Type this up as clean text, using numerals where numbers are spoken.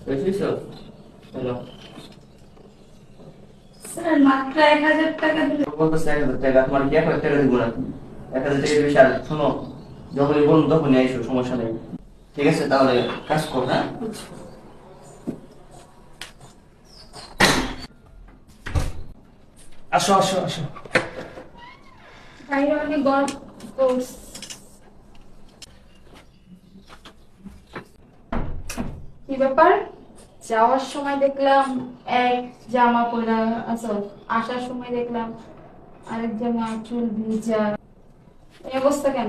বুঝছো? Hello, sir মাত্র 1000 টাকা দিলে বলতেছে 1000 টাকা, তোমার কি 1000 টাকা দিব না? 1000 টাকা বেশি। আর শোনো, যখনই বলুন তখনই আইসো, সমস্যা নেই। ঠিক আছে, তাহলে কাজ কর, হ্যাঁ? আসো আসো আসো। বাইরে অনেক গরম পড়ছে। কি ব্যাপার? যাওয়ার সময় দেখলাম এক জামা পরা আছো, আসার সময় দেখলাম আরেক জামা, চুল ভিজা, এই অবস্থা কেন?